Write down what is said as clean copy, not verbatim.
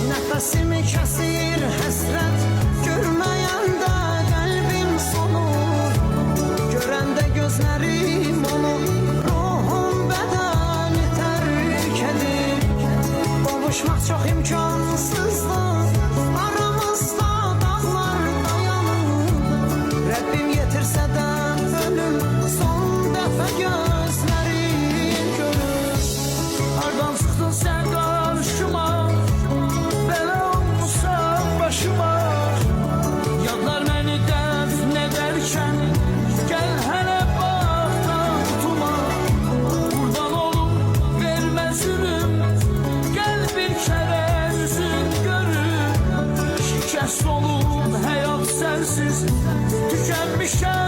Nəfəsimi kəsir həsrət, görməyəndə qəlbim solur. Görəndə gözlərim onu, ruhum bədəni tərk edir. Qovuşmaq çox imkansızdır, aramızda dağlar dayanır. Rəbbim yetirsə də ölüm, son dəfə gözlərim görür. Hardan çıxdın sən qarşıma, belə olmuşsan başıma. Yadlar məni dəfn edərkən, gəl hələ baxdan tutuma. Qurban olum, vermə zülüm, gəl bir kərə üzün görüm. Şikəst olub həyat sənsiz, tükənmişəm